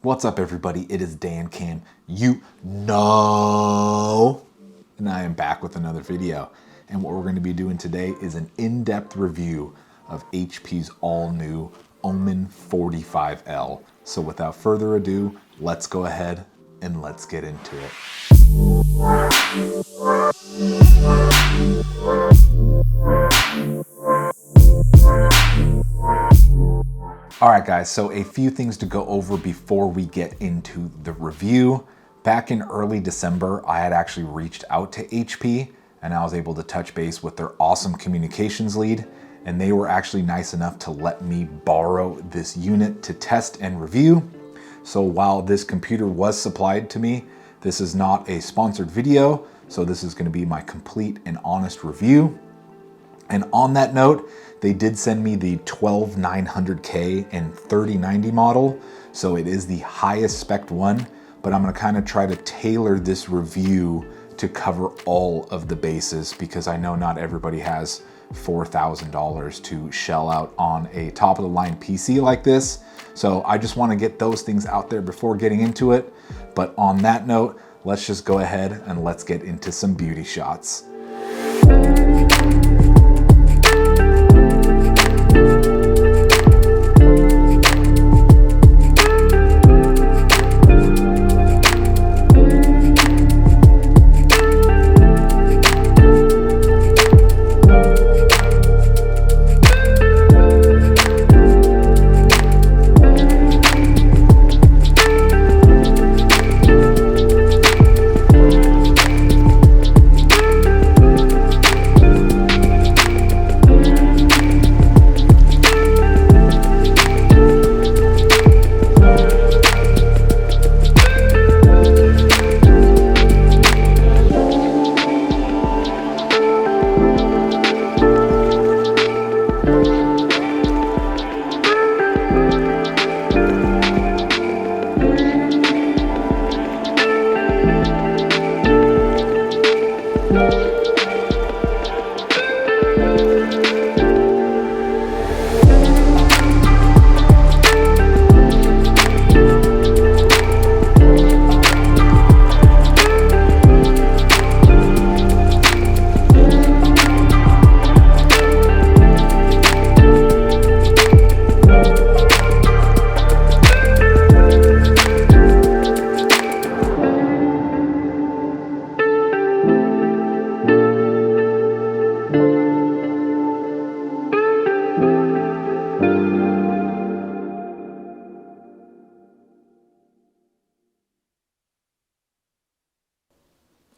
What's up, everybody? It is Dan Cam, you know, and I am back with another video. And what we're going to be doing today is an in-depth review of HP's all-new Omen 45L. So without further ado, let's go ahead and let's get into it. All right, guys, so a few things to go over before we get into the review. Back in early December, I had actually reached out to HP and I was able to touch base with their awesome communications lead, and they were actually nice enough to let me borrow this unit to test and review. So while this computer was supplied to me, this is not a sponsored video, so this is going to be my complete and honest review. And on that note, they did send me the 12900K and 3090 model, so it is the highest spec one, but I'm gonna kind of try to tailor this review to cover all of the bases because I know not everybody has $4,000 to shell out on a top of the line PC like this. So I just wanna get those things out there before getting into it. But on that note, let's just go ahead and let's get into some beauty shots.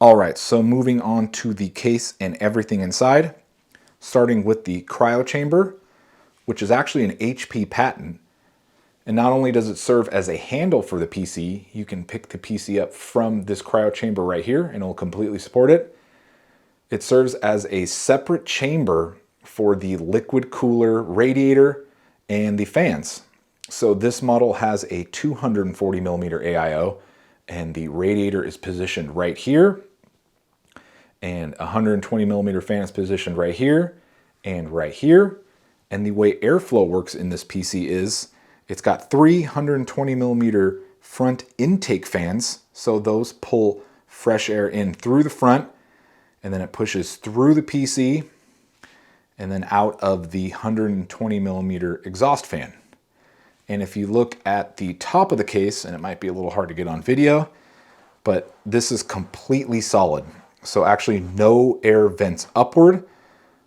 All right, so moving on to the case and everything inside, starting with the cryo chamber, which is actually an HP patent. And not only does it serve as a handle for the PC, you can pick the PC up from this cryo chamber right here and it'll completely support it. It serves as a separate chamber for the liquid cooler radiator and the fans. So this model has a 240 millimeter AIO and the radiator is positioned right here. And 120 millimeter fan is positioned right here and right here. And the way airflow works in this PC is it's got 320 millimeter front intake fans. So those pull fresh air in through the front and then it pushes through the PC and then out of the 120 millimeter exhaust fan. And if you look at the top of the case, and it might be a little hard to get on video, but this is completely solid. So actually no air vents upward,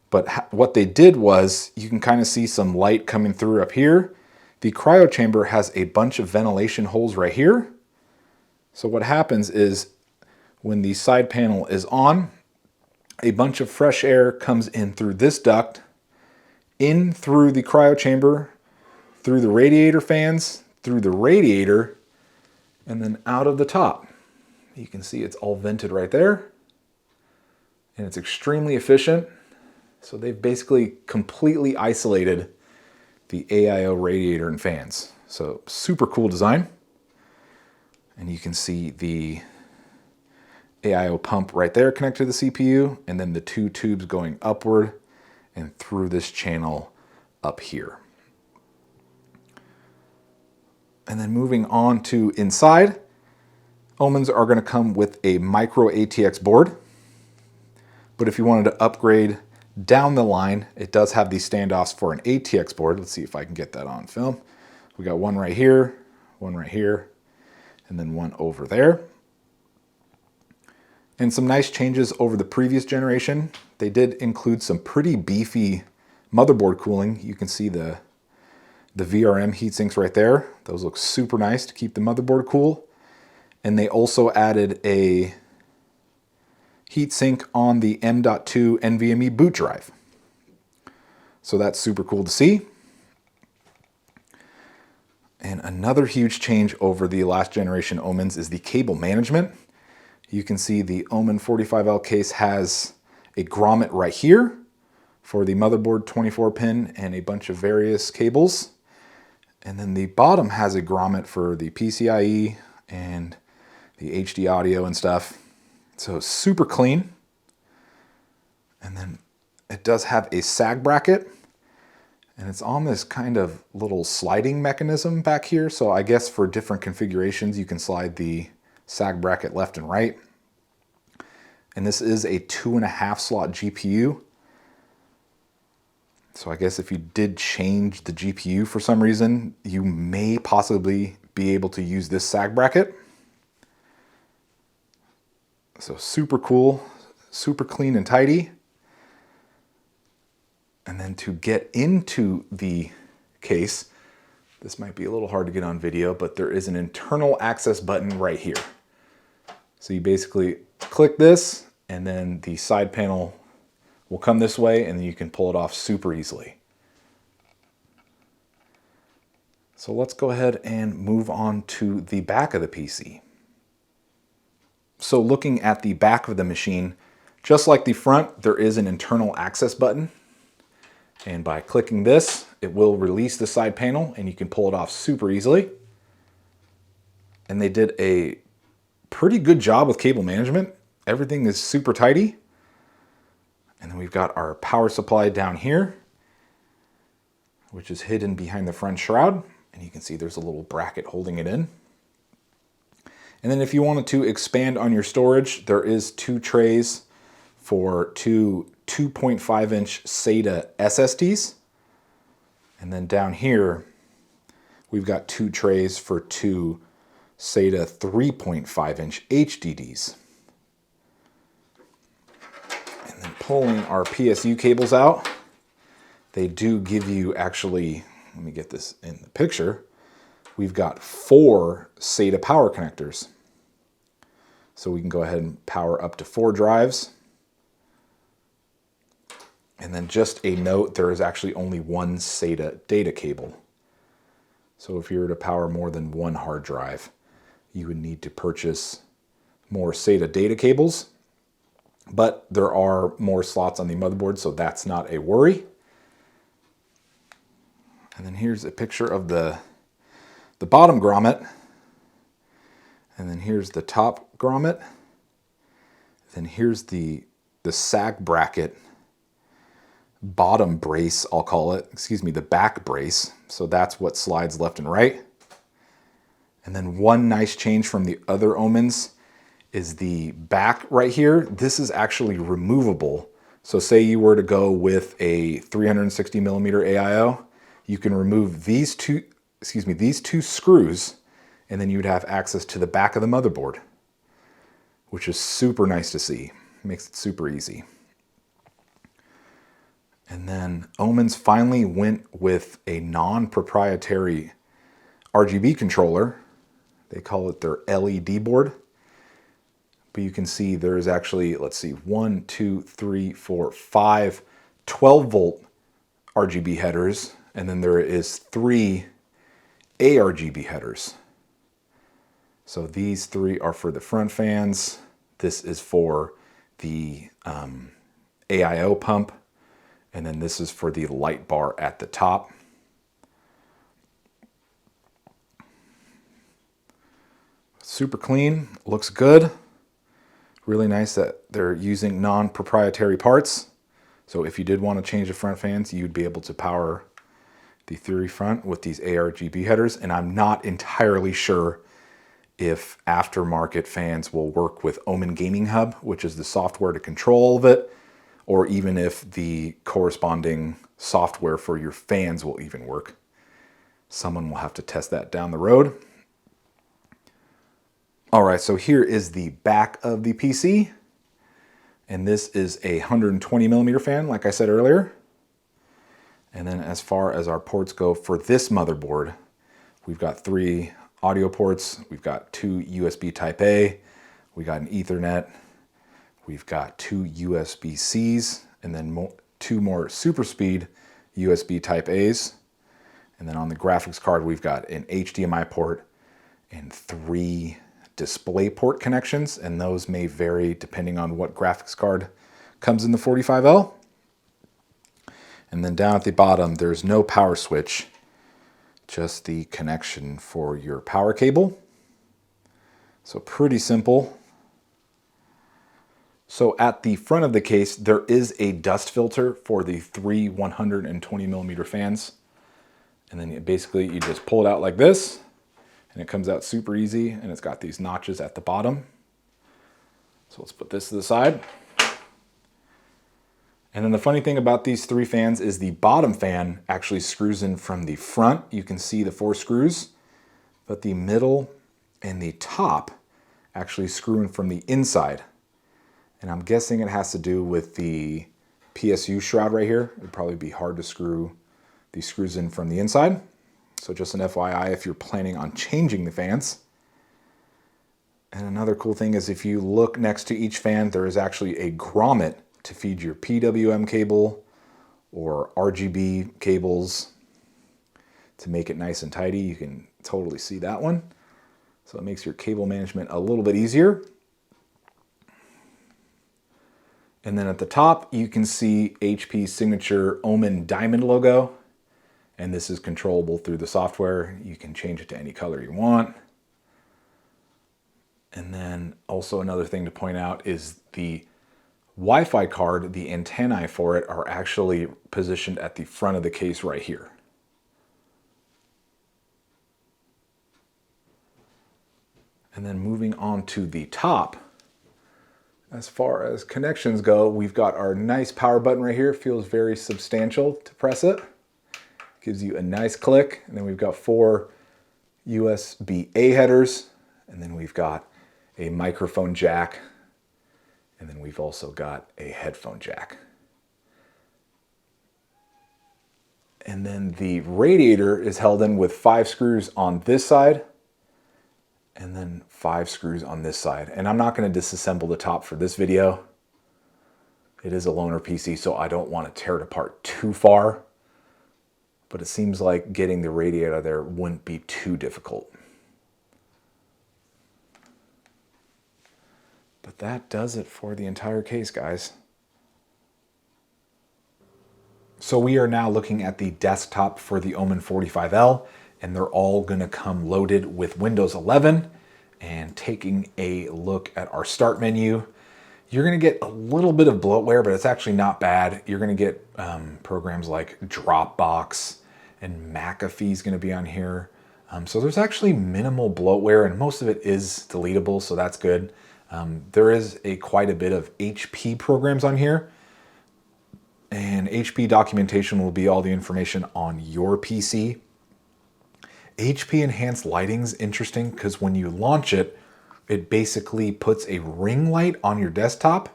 but what they did was you can kind of see some light coming through up here. The cryo chamber has a bunch of ventilation holes right here. So what happens is when the side panel is on, a bunch of fresh air comes in through this duct, in through the cryo chamber, through the radiator fans, through the radiator, and then out of the top. You can see it's all vented right there. And it's extremely efficient. So they've basically completely isolated the AIO radiator and fans. So super cool design. And you can see the AIO pump right there connected to the CPU, and then the two tubes going upward and through this channel up here. And then moving on to inside, Omens are going to come with a micro ATX board. But if you wanted to upgrade down the line, it does have these standoffs for an ATX board. Let's see if I can get that on film. We got one right here, and then one over there. And some nice changes over the previous generation. They did include some pretty beefy motherboard cooling. You can see the VRM heatsinks right there. Those look super nice to keep the motherboard cool. And they also added a heatsink on the M.2 NVMe boot drive. So that's super cool to see. And another huge change over the last generation Omens is the cable management. You can see the Omen 45L case has a grommet right here for the motherboard 24 pin and a bunch of various cables. And then the bottom has a grommet for the PCIe and the HD audio and stuff. So super clean. And then it does have a sag bracket, and it's on this kind of little sliding mechanism back here. So I guess for different configurations, you can slide the sag bracket left and right. And this is a 2.5 slot GPU. So I guess if you did change the GPU for some reason, you may possibly be able to use this sag bracket. So super cool, super clean and tidy. And then to get into the case, this might be a little hard to get on video, but there is an internal access button right here. So you basically click this, and then the side panel will come this way, and then you can pull it off super easily. So let's go ahead and move on to the back of the PC. So looking at the back of the machine, just like the front, there is an internal access button. And by clicking this, it will release the side panel, and you can pull it off super easily. And they did a pretty good job with cable management. Everything is super tidy. And then we've got our power supply down here, which is hidden behind the front shroud. And you can see there's a little bracket holding it in. And then if you wanted to expand on your storage, there is 2 trays for 2 2.5-inch SATA SSDs. And then down here, we've got 2 trays for 2 SATA 3.5-inch HDDs. And then pulling our PSU cables out, they do give you actually, let me get this in the picture, we've got 4 SATA power connectors. So we can go ahead and power up to 4 drives. And then just a note, there is actually only 1 SATA data cable. So if you were to power more than 1 hard drive, you would need to purchase more SATA data cables. But there are more slots on the motherboard, so that's not a worry. And then here's a picture of the bottom grommet. And then here's the top grommet. Then here's the sag bracket bottom brace, I'll call it, the back brace. So that's what slides left and right. And then one nice change from the other Omens is the back right here. This is actually removable. So say you were to go with a 360 millimeter AIO, you can remove these two screws, and then you'd have access to the back of the motherboard, which is super nice to see. Makes it super easy. And then Omens finally went with a non-proprietary RGB controller. They call it their LED board. But you can see there's actually, let's see, 1, 2, 3, 4, 5 12-volt RGB headers. And then there is 3 ARGB headers. So these 3 are for the front fans. This is for the AIO pump. And then this is for the light bar at the top. Super clean, looks good. Really nice that they're using non-proprietary parts. So if you did want to change the front fans, you'd be able to power the Theory front with these ARGB headers, and I'm not entirely sure if aftermarket fans will work with Omen Gaming Hub, which is the software to control all of it, or even if the corresponding software for your fans will even work. Someone will have to test that down the road. All right, so here is the back of the PC. And this is a 120 millimeter fan, like I said earlier. And then as far as our ports go for this motherboard, we've got 3 audio ports. We've got 2 USB Type A. We got an Ethernet. We've got 2 USB-Cs, and then 2 more super speed USB Type A's. And then on the graphics card, we've got an HDMI port and 3 display port connections, and those may vary depending on what graphics card comes in the 45L. And then down at the bottom, there's no power switch, just the connection for your power cable. So pretty simple. So at the front of the case, there is a dust filter for the 3 120 millimeter fans. And then basically you just pull it out like this, and it comes out super easy, and it's got these notches at the bottom. So let's put this to the side. And then the funny thing about these 3 fans is the bottom fan actually screws in from the front. You can see the 4 screws, but the middle and the top actually screw in from the inside. And I'm guessing it has to do with the PSU shroud right here. It'd probably be hard to screw these screws in from the inside. So just an FYI if you're planning on changing the fans. And another cool thing is if you look next to each fan, there is actually a grommet to feed your PWM cable or RGB cables to make it nice and tidy. You can totally see that one. So it makes your cable management a little bit easier. And then at the top, you can see HP's signature Omen diamond logo. And this is controllable through the software. You can change it to any color you want. And then also another thing to point out is the Wi-Fi card, the antennae for it are actually positioned at the front of the case right here. And then moving on to the top, as far as connections go, we've got our nice power button right here. It feels very substantial to press it. Gives you a nice click. And then we've got 4 USB-A headers. And then we've got a microphone jack. And then we've also got a headphone jack. And then the radiator is held in with 5 screws on this side. And then 5 screws on this side. And I'm not going to disassemble the top for this video. It is a loaner PC, so I don't want to tear it apart too far. But it seems like getting the radiator there wouldn't be too difficult. But that does it for the entire case, guys. So we are now looking at the desktop for the Omen 45L, and they're all going to come loaded with Windows 11. And taking a look at our start menu, you're going to get a little bit of bloatware, but it's actually not bad. You're going to get programs like Dropbox, and McAfee is going to be on here. So there's actually minimal bloatware, and most of it is deletable, so that's good. There is quite a bit of HP programs on here, and HP documentation will be all the information on your PC. HP enhanced lighting's interesting because when you launch it, it basically puts a ring light on your desktop,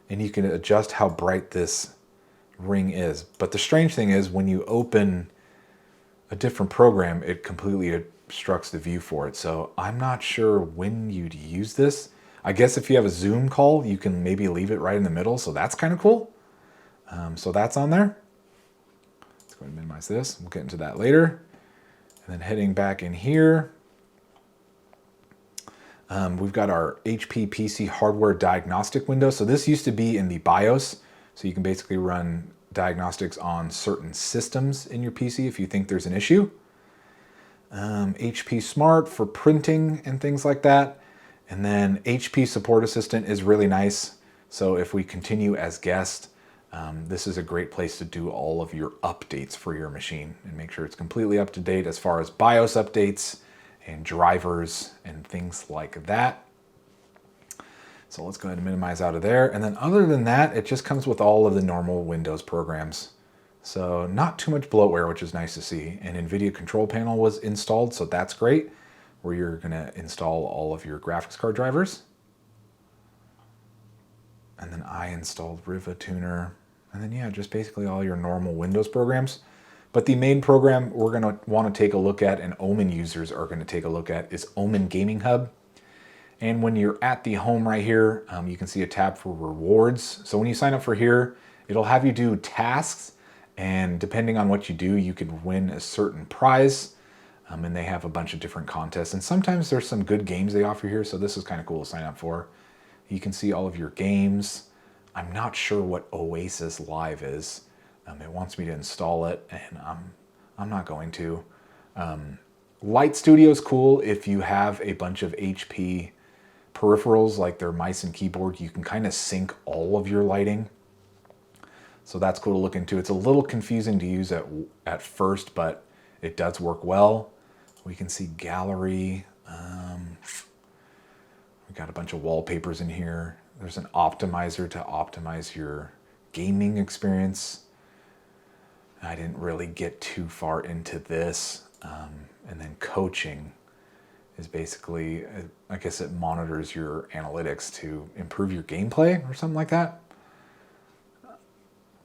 and you can adjust how bright this ring is. But the strange thing is when you open a different program, it completely obstructs the view for it. So I'm not sure when you'd use this. I guess if you have a Zoom call, you can maybe leave it right in the middle. So that's kind of cool. So that's on there. Let's go ahead and minimize this. We'll get into that later. And then heading back in here, we've got our HP PC hardware diagnostic window. So this used to be in the BIOS. So you can basically run diagnostics on certain systems in your PC if you think there's an issue. HP Smart for printing and things like that. And then HP Support Assistant is really nice. So if we continue as guest, This is a great place to do all of your updates for your machine and make sure it's completely up to date as far as BIOS updates and drivers and things like that. So let's go ahead and minimize out of there. And then other than that, it just comes with all of the normal Windows programs. So not too much bloatware, which is nice to see. An NVIDIA control panel was installed, so that's great, where you're gonna install all of your graphics card drivers. And then I installed Riva Tuner. And then yeah, just basically all your normal Windows programs. But the main program we're gonna wanna take a look at, and Omen users are gonna take a look at, is Omen Gaming Hub. And when you're at the home right here, you can see a tab for rewards. So when you sign up for here, it'll have you do tasks, and depending on what you do, you can win a certain prize. And they have a bunch of different contests. And sometimes there's some good games they offer here, so this is kind of cool to sign up for. You can see all of your games. I'm not sure what Oasis Live is. It wants me to install it, and I'm not going to. Light Studio is cool if you have a bunch of HP peripherals like their mice and keyboard. You can kind of sync all of your lighting, so that's cool to look into. It's a little confusing to use at first, but it does work well. We can see gallery. We got a bunch of wallpapers in here. There's an optimizer to optimize your gaming experience. I didn't really get too far into this. And then coaching is basically, I guess it monitors your analytics to improve your gameplay or something like that.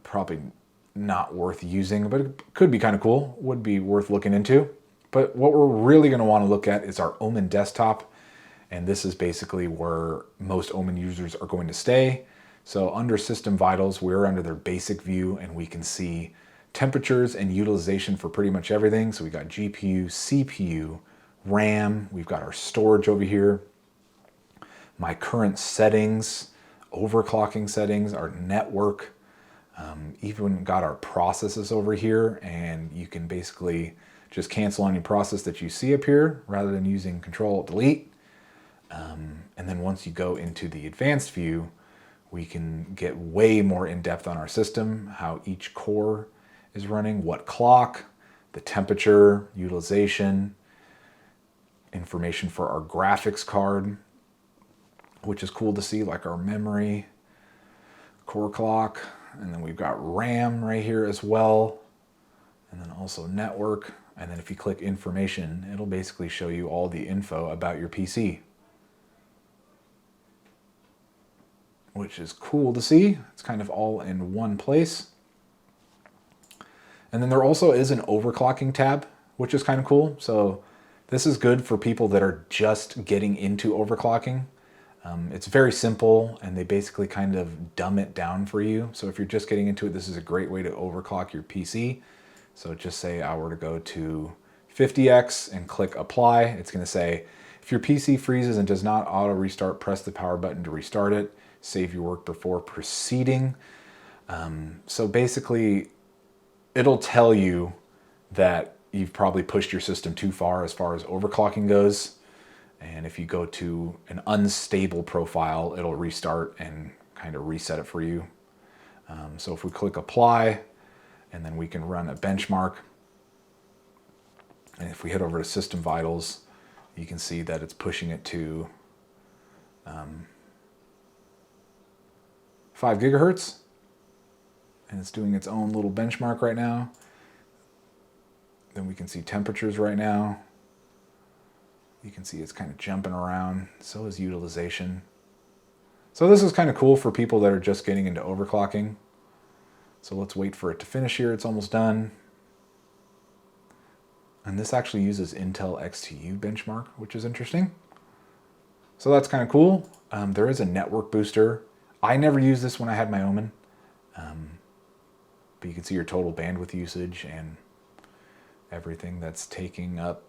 Probably not worth using, but it could be kind of cool. Would be worth looking into. But what we're really going to want to look at is our Omen desktop. And this is basically where most Omen users are going to stay. So under System Vitals, we're under their basic view, and we can see temperatures and utilization for pretty much everything. So we got GPU, CPU, RAM, we've got our storage over here, my current settings, overclocking settings, our network, even got our processes over here, and you can basically just cancel on your process that you see up here rather than using Control-Delete. And then once you go into the advanced view, we can get way more in depth on our system, how each core is running, what clock, the temperature, utilization, information for our graphics card, which is cool to see, like our memory, core clock, and then we've got RAM right here as well, and then also network. And then if you click information, it'll basically show you all the info about your PC, which is cool to see. It's kind of all in one place. And then there also is an overclocking tab, which is kind of cool. So this is good for people that are just getting into overclocking. It's very simple, and they basically kind of dumb it down for you. So if you're just getting into it, this is a great way to overclock your PC. So just say I were to go to 50x and click apply. It's going to say, if your PC freezes and does not auto restart, press the power button to restart it. Save your work before proceeding. So basically, it'll tell you that you've probably pushed your system too far as overclocking goes. And if you go to an unstable profile, it'll restart and kind of reset it for you. So if we click apply, and then we can run a benchmark. And if we head over to System Vitals, you can see that it's pushing it to 5 gigahertz. And it's doing its own little benchmark right now. Then we can see temperatures right now. You can see it's kind of jumping around. So is utilization. So this is kind of cool for people that are just getting into overclocking. So let's wait for it to finish here. It's almost done. And this actually uses Intel XTU benchmark, which is interesting. So that's kind of cool. There is a network booster. I never used this when I had my Omen. But you can see your total bandwidth usage and everything that's taking up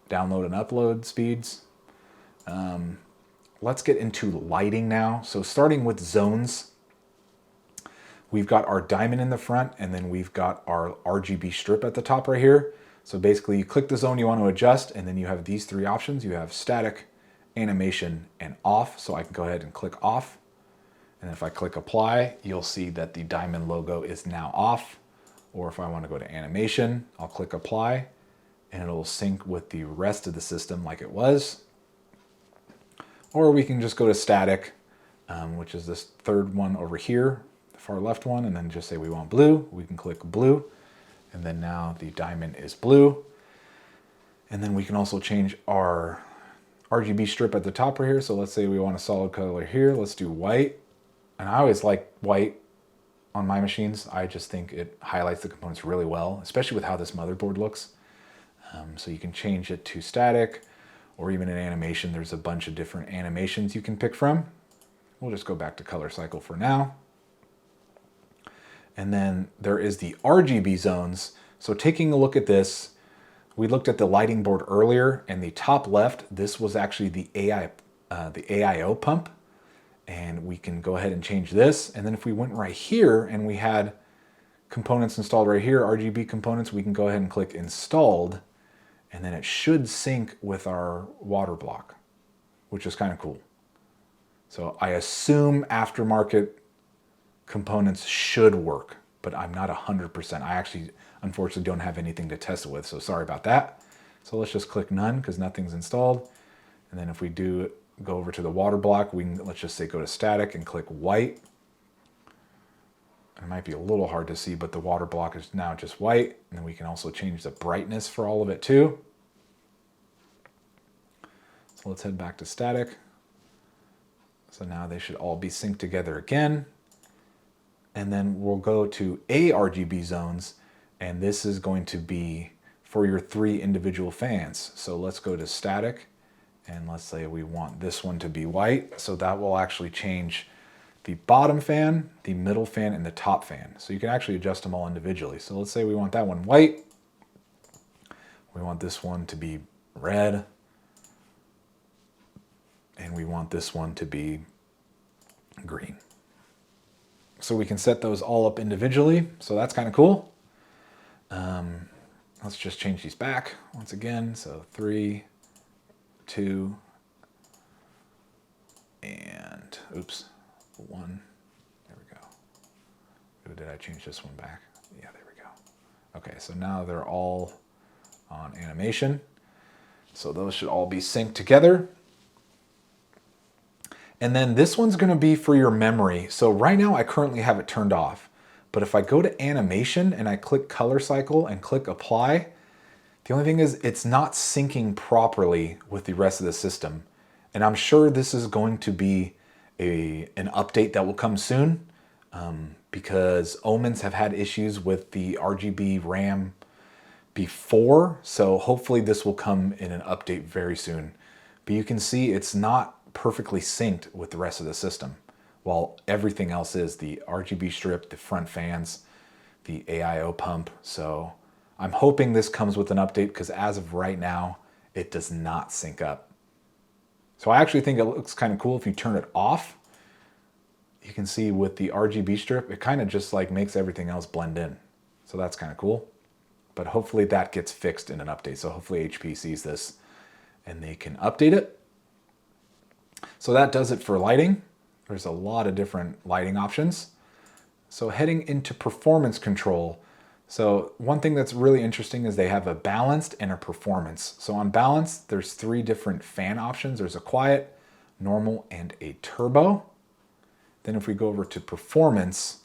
download and upload speeds. Let's get into lighting now. So starting with zones, we've got our diamond in the front, and then we've got our RGB strip at the top right here. So basically you click the zone you want to adjust, and then you have these three options. You have static, animation, and off. So I can go ahead and click off. And if I click apply, you'll see that the diamond logo is now off. Or if I want to go to animation, I'll click apply and it'll sync with the rest of the system like it was. Or we can just go to static, which is this third one over here, the far left one, and then just say we want blue. We can click blue, and then now the diamond is blue. And then we can also change our RGB strip at the top right here. So let's say we want a solid color here. Let's do white. And I always like white on my machines. I just think it highlights the components really well, especially with how this motherboard looks. So you can change it to static, or even in animation. There's a bunch of different animations you can pick from. We'll just go back to color cycle for now. And then there is the RGB zones. So taking a look at this, we looked at the lighting board earlier, and the top left, this was actually the AIO pump. And we can go ahead and change this. And then if we went right here and we had components installed right here, RGB components, we can go ahead and click installed, and then it should sync with our water block, which is kind of cool. So I assume aftermarket components should work, but I'm not 100%. I actually, unfortunately, don't have anything to test it with, so sorry about that. So let's just click none because nothing's installed. And then if we do go over to the water block, we can, let's just say, go to static and click white. It might be a little hard to see, but the water block is now just white. And then we can also change the brightness for all of it too. So let's head back to static. So now they should all be synced together again. And then we'll go to RGB zones, and this is going to be for your 3 individual fans. So let's go to static, and let's say we want this one to be white. So that will actually change the bottom fan, the middle fan, and the top fan. So you can actually adjust them all individually. So let's say we want that one white. We want this one to be red. And we want this one to be green. So we can set those all up individually. So that's kind of cool. Let's just change these back once again. So 3, 2, and oops, 1. There we go. Or did I change this one back? Yeah, there we go. Okay, so now they're all on animation. So those should all be synced together. And then this one's going to be for your memory. So right now I currently have it turned off. But if I go to animation and I click color cycle and click apply, the only thing is it's not syncing properly with the rest of the system. And I'm sure this is going to be an update that will come soon because Omens have had issues with the RGB RAM before. So hopefully this will come in an update very soon. But you can see it's not perfectly synced with the rest of the system, while everything else is the RGB strip, the front fans, the AIO pump. So I'm hoping this comes with an update because as of right now, it does not sync up. So I actually think it looks kind of cool if you turn it off. You can see with the RGB strip, it kind of just like makes everything else blend in. So that's kind of cool. But hopefully that gets fixed in an update. So hopefully HP sees this and they can update it. So that does it for lighting. There's a lot of different lighting options. So heading into performance control. So one thing that's really interesting is they have a balanced and a performance. So on balance, there's 3 different fan options. There's a quiet, normal, and a turbo. Then if we go over to performance,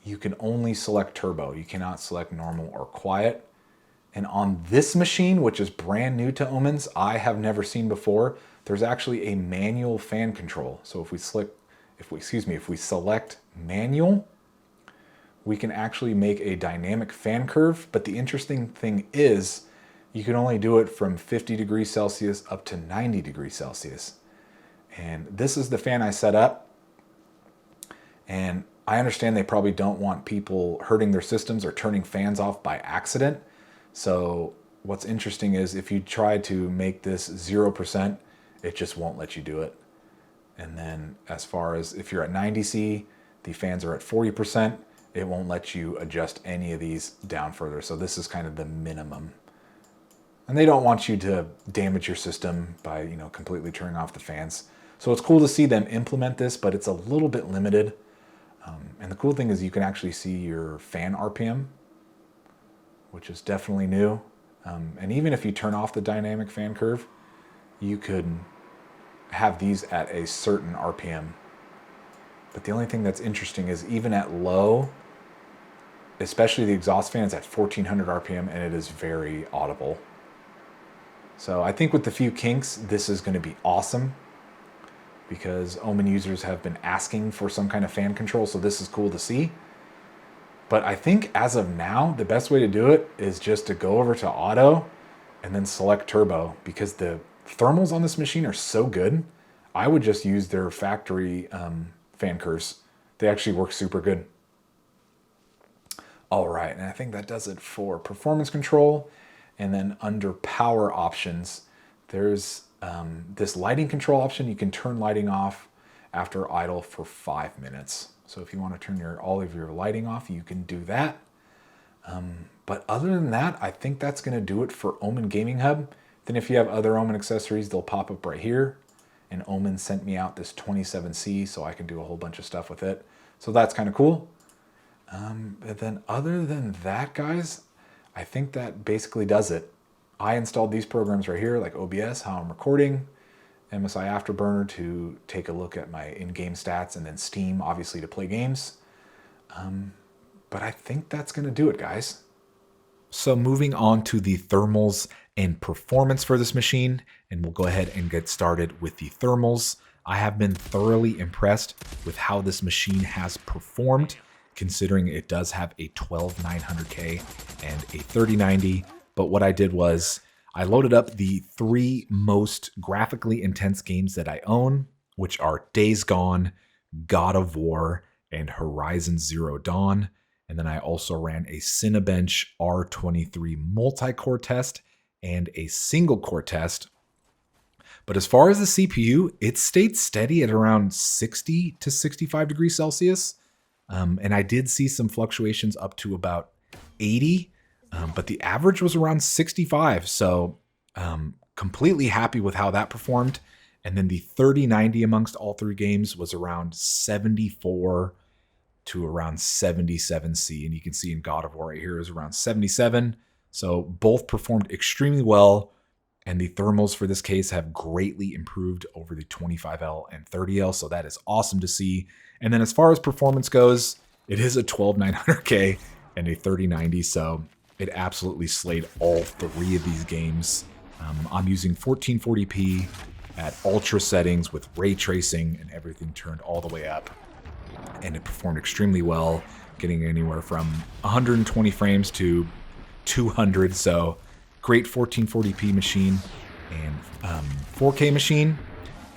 you can only select turbo. You cannot select normal or quiet. And on this machine, which is brand new to Omens, I have never seen before, there's actually a manual fan control. So if we select manual, we can actually make a dynamic fan curve. But the interesting thing is you can only do it from 50 degrees Celsius up to 90 degrees Celsius. And this is the fan I set up. And I understand they probably don't want people hurting their systems or turning fans off by accident. So what's interesting is if you try to make this 0%, it just won't let you do it. And then as far as if you're at 90C, the fans are at 40%, it won't let you adjust any of these down further. So this is kind of the minimum. And they don't want you to damage your system by, completely turning off the fans. So it's cool to see them implement this, but it's a little bit limited. And the cool thing is you can actually see your fan RPM, which is definitely new. And even if you turn off the dynamic fan curve, you could have these at a certain RPM. But the only thing that's interesting is even at low, especially the exhaust fan is at 1400 RPM and it is very audible. So I think with the few kinks, this is going to be awesome because Omen users have been asking for some kind of fan control, so this is cool to see. But I think as of now, the best way to do it is just to go over to auto and then select turbo, because the thermals on this machine are so good. I would just use their factory fan curves. They actually work super good. All right, and I think that does it for performance control. And then under power options, there's this lighting control option. You can turn lighting off after idle for 5 minutes. So if you want to turn all of your lighting off, you can do that. But other than that, I think that's going to do it for Omen Gaming Hub. Then if you have other Omen accessories, they'll pop up right here. And Omen sent me out this 27C, so I can do a whole bunch of stuff with it. So that's kind of cool. And then other than that, guys, I think that basically does it. I installed these programs right here, like OBS, how I'm recording, MSI Afterburner to take a look at my in-game stats, and then Steam, obviously, to play games. But I think that's going to do it, guys. So moving on to the thermals and performance for this machine, and we'll go ahead and get started with the thermals. I have been thoroughly impressed with how this machine has performed, considering it does have a 12900K and a 3090. But what I did was I loaded up the 3 most graphically intense games that I own, which are Days Gone, God of War, and Horizon Zero Dawn. And then I also ran a Cinebench R23 multi-core test and a single core test. But as far as the CPU, it stayed steady at around 60 to 65 degrees Celsius. And I did see some fluctuations up to about 80, but the average was around 65. So completely happy with how that performed. And then the 3090 amongst all 3 games was around 74 to around 77C. And you can see in God of War right here is around 77. So both performed extremely well. And the thermals for this case have greatly improved over the 25L and 30L. So that is awesome to see. And then as far as performance goes, it is a 12900K and a 3090. So it absolutely slayed all 3 of these games. I'm using 1440p at ultra settings with ray tracing and everything turned all the way up. And it performed extremely well, getting anywhere from 120 frames to 200. So great 1440p machine and 4K machine.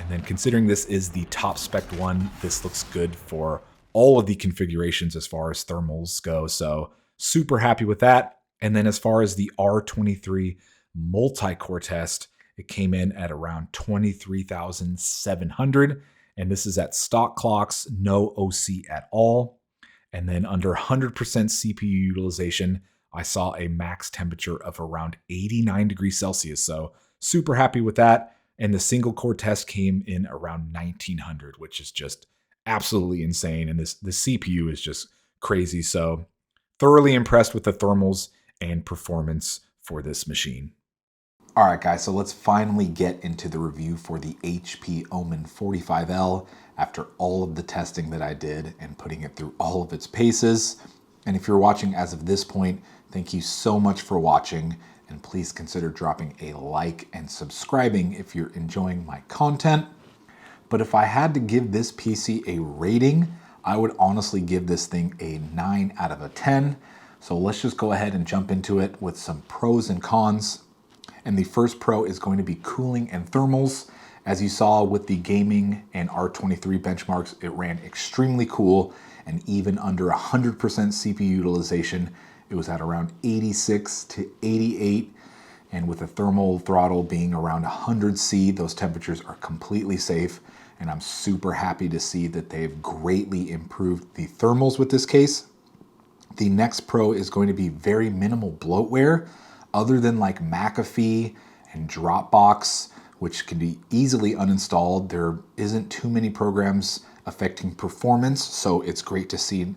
And then considering this is the top spec one, this looks good for all of the configurations as far as thermals go. So super happy with that. And then as far as the R23 multi-core test, it came in at around 23,700. And this is at stock clocks, no OC at all. And then under 100% CPU utilization, I saw a max temperature of around 89 degrees Celsius. So super happy with that. And the single core test came in around 1900, which is just absolutely insane. And the CPU is just crazy. So thoroughly impressed with the thermals and performance for this machine. All right, guys, so let's finally get into the review for the HP Omen 45L after all of the testing that I did and putting it through all of its paces. And if you're watching as of this point, thank you so much for watching, and please consider dropping a like and subscribing if you're enjoying my content. But if I had to give this PC a rating, I would honestly give this thing a 9 out of 10. So let's just go ahead and jump into it with some pros and cons. And the first pro is going to be cooling and thermals. As you saw with the gaming and R23 benchmarks, it ran extremely cool, and even under 100% CPU utilization, it was at around 86 to 88. And with the thermal throttle being around 100C, those temperatures are completely safe. And I'm super happy to see that they've greatly improved the thermals with this case. The next pro is going to be very minimal bloatware, other than like McAfee and Dropbox, which can be easily uninstalled. There isn't too many programs affecting performance, so it's great to see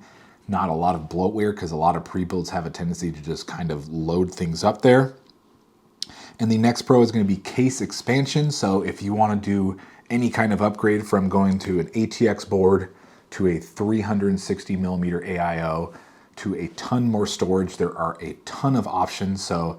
not a lot of bloatware, because a lot of pre-builds have a tendency to just kind of load things up there. And the next pro is going to be case expansion. So if you want to do any kind of upgrade from going to an ATX board to a 360 millimeter AIO to a ton more storage, there are a ton of options. So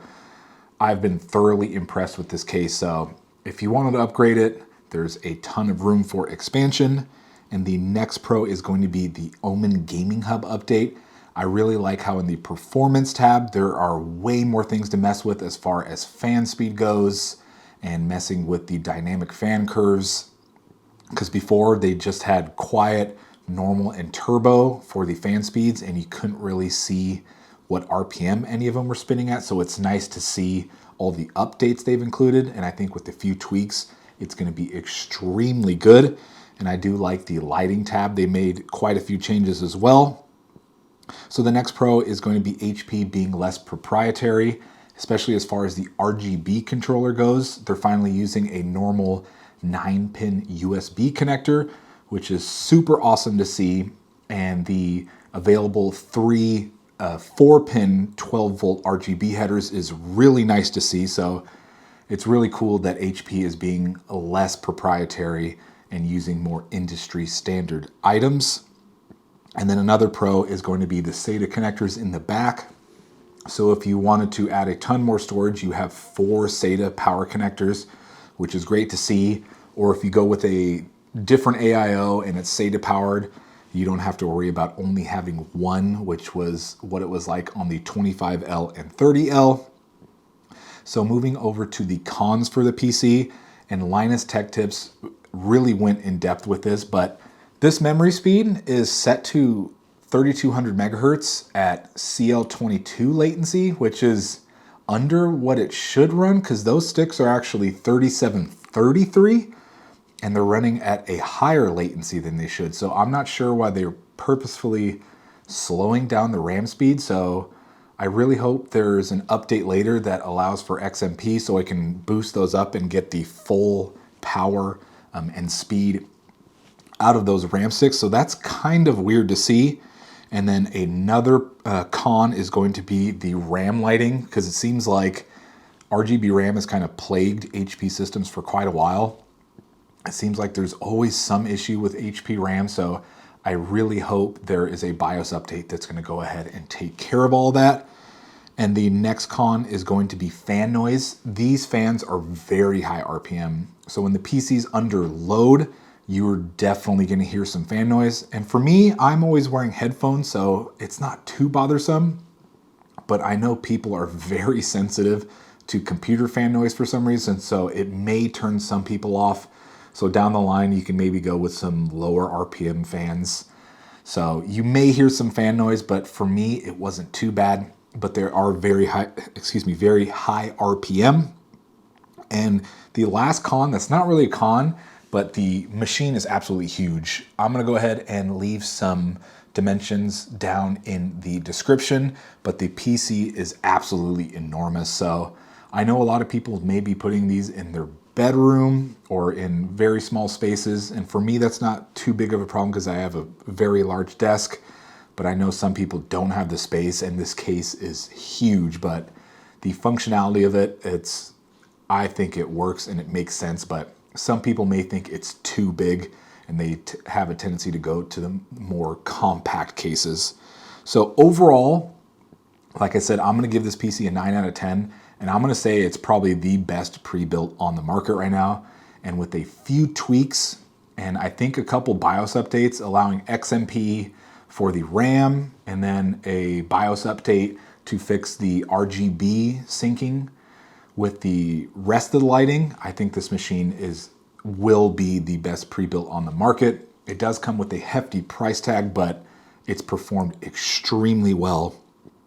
I've been thoroughly impressed with this case. So if you wanted to upgrade it, there's a ton of room for expansion. And the next pro is going to be the Omen Gaming Hub update. I really like how in the performance tab, there are way more things to mess with as far as fan speed goes and messing with the dynamic fan curves. Because before they just had quiet, normal, and turbo for the fan speeds, and you couldn't really see what RPM any of them were spinning at. So it's nice to see all the updates they've included. And I think with a few tweaks, it's going to be extremely good. And I do like the lighting tab. They made quite a few changes as well. So the next pro is going to be HP being less proprietary, especially as far as the RGB controller goes. They're finally using a normal 9-pin USB connector, which is super awesome to see. And the available 4-pin 12-volt RGB headers is really nice to see. So it's really cool that HP is being less proprietary and using more industry standard items. And then another pro is going to be the SATA connectors in the back. So if you wanted to add a ton more storage, you have 4 SATA power connectors, which is great to see. Or if you go with a different AIO and it's SATA powered, you don't have to worry about only having one, which was what it was like on the 25L and 30L. So moving over to the cons for the PC, and Linus Tech Tips really went in depth with this, but this memory speed is set to 3200 megahertz at CL22 latency, which is under what it should run, because those sticks are actually 3733 and they're running at a higher latency than they should. So I'm not sure why they're purposefully slowing down the RAM speed. So I really hope there's an update later that allows for XMP so I can boost those up and get the full power and speed out of those RAM sticks. So that's kind of weird to see. And then another con is going to be the RAM lighting, because it seems like RGB RAM has kind of plagued HP systems for quite a while. It seems like there's always some issue with HP RAM, so I really hope there is a BIOS update that's going to go ahead and take care of all that. And the next con is going to be fan noise. These fans are very high RPM, so when the PC's under load, you're definitely going to hear some fan noise. And for me, I'm always wearing headphones, so it's not too bothersome. But I know people are very sensitive to computer fan noise for some reason, so it may turn some people off. So down the line, you can maybe go with some lower RPM fans. So you may hear some fan noise, but for me, it wasn't too bad. But there are very high RPM. And the last con, that's not really a con, but the machine is absolutely huge. I'm gonna go ahead and leave some dimensions down in the description, but the PC is absolutely enormous. So I know a lot of people may be putting these in their bedroom or in very small spaces. And for me, that's not too big of a problem because I have a very large desk, but I know some people don't have the space, and this case is huge. But the functionality of it, I think it works and it makes sense, but some people may think it's too big and they have a tendency to go to the more compact cases. So overall, like I said, I'm gonna give this PC a 9 out of 10, and I'm gonna say it's probably the best pre-built on the market right now. And with a few tweaks, and I think a couple BIOS updates allowing XMP for the RAM, and then a BIOS update to fix the RGB syncing with the rest of the lighting, I think this machine will be the best pre-built on the market. It does come with a hefty price tag, but it's performed extremely well.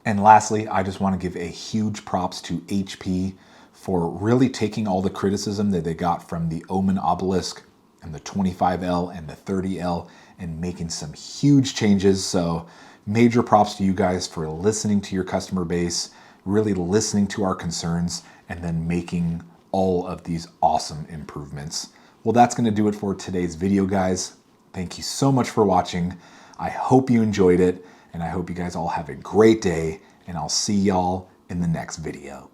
And lastly, I just want to give a huge props to HP for really taking all the criticism that they got from the Omen Obelisk and the 25L and the 30L and making some huge changes. So major props to you guys for listening to your customer base, really listening to our concerns, and then making all of these awesome improvements. Well, that's going to do it for today's video, guys. Thank you so much for watching. I hope you enjoyed it, and I hope you guys all have a great day, and I'll see y'all in the next video.